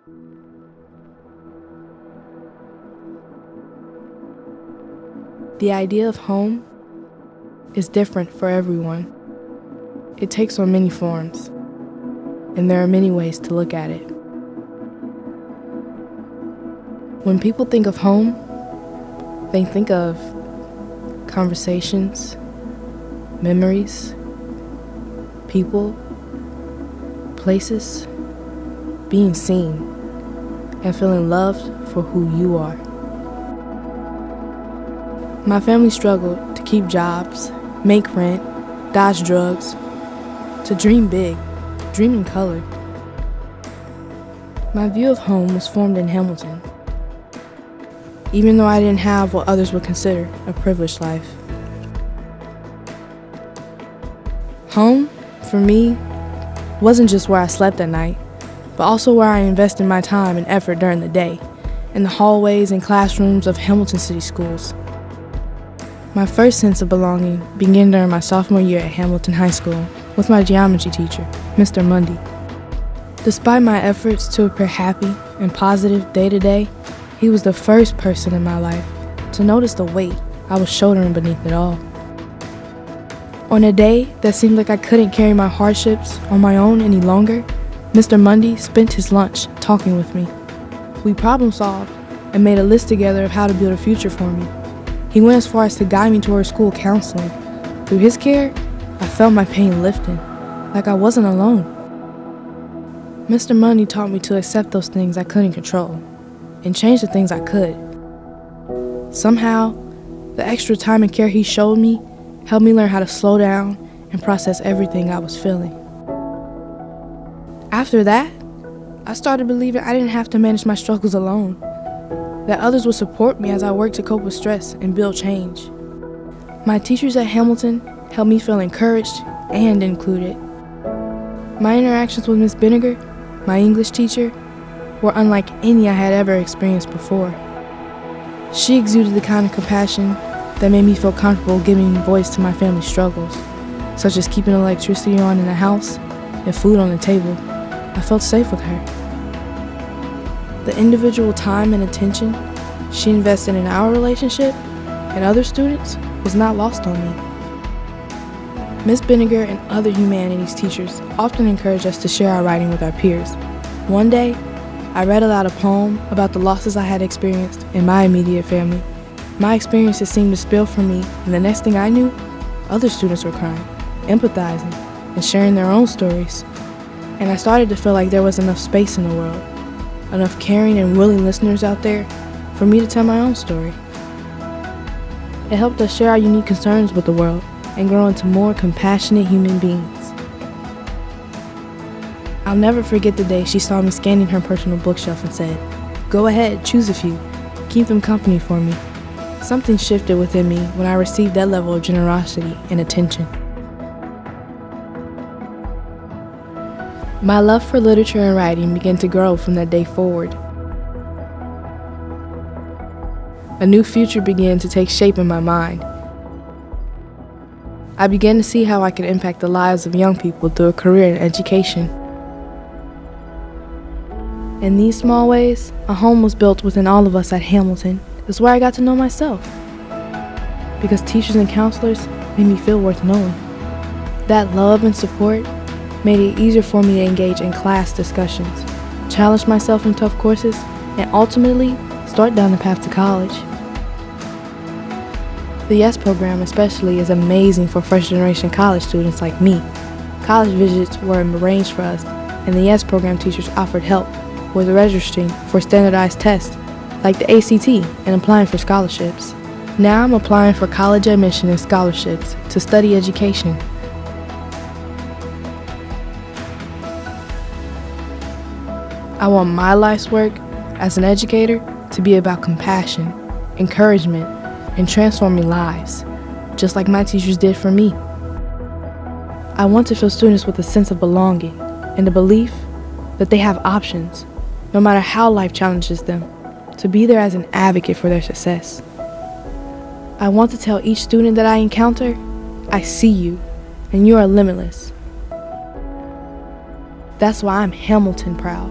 The idea of home is different for everyone. It takes on many forms, and there are many ways to look at it. When people think of home, they think of conversations, memories, people, places, being seen, and feeling loved for who you are. My family struggled to keep jobs, make rent, dodge drugs, to dream big, dream in color. My view of home was formed in Hamilton, even though I didn't have what others would consider a privileged life. Home, for me, wasn't just where I slept at night, but also where I invested my time and effort during the day, in the hallways and classrooms of Hamilton City schools. My first sense of belonging began during my sophomore year at Hamilton High School with my geometry teacher, Mr. Mundy. Despite my efforts to appear happy and positive day to day, he was the first person in my life to notice the weight I was shouldering beneath it all. On a day that seemed like I couldn't carry my hardships on my own any longer, Mr. Mundy spent his lunch talking with me. We problem solved and made a list together of how to build a future for me. He went as far as to guide me towards school counseling. Through his care, I felt my pain lifting, like I wasn't alone. Mr. Mundy taught me to accept those things I couldn't control and change the things I could. Somehow, the extra time and care he showed me helped me learn how to slow down and process everything I was feeling. After that, I started believing I didn't have to manage my struggles alone, that others would support me as I worked to cope with stress and build change. My teachers at Hamilton helped me feel encouraged and included. My interactions with Miss Vinegar, my English teacher, were unlike any I had ever experienced before. She exuded the kind of compassion that made me feel comfortable giving voice to my family's struggles, such as keeping electricity on in the house and food on the table. I felt safe with her. The individual time and attention she invested in our relationship and other students was not lost on me. Miss Vinegar and other humanities teachers often encouraged us to share our writing with our peers. One day, I read aloud a poem about the losses I had experienced in my immediate family. My experiences seemed to spill from me, and the next thing I knew, other students were crying, empathizing, and sharing their own stories. And I started to feel like there was enough space in the world, enough caring and willing listeners out there for me to tell my own story. It helped us share our unique concerns with the world and grow into more compassionate human beings. I'll never forget the day she saw me scanning her personal bookshelf and said, "Go ahead, choose a few. Keep them company for me." Something shifted within me when I received that level of generosity and attention. My love for literature and writing began to grow from that day forward. A new future began to take shape in my mind. I began to see how I could impact the lives of young people through a career in education. In these small ways, a home was built within all of us at Hamilton. It's where I got to know myself, because teachers and counselors made me feel worth knowing. That love and support made it easier for me to engage in class discussions, challenge myself in tough courses, and ultimately start down the path to college. The YES program especially is amazing for first-generation college students like me. College visits were arranged for us, and the YES program teachers offered help with registering for standardized tests like the ACT and applying for scholarships. Now I'm applying for college admission and scholarships to study education. I want my life's work as an educator to be about compassion, encouragement, and transforming lives, just like my teachers did for me. I want to fill students with a sense of belonging and the belief that they have options, no matter how life challenges them, to be there as an advocate for their success. I want to tell each student that I encounter, I see you, and you are limitless. That's why I'm Hamilton proud.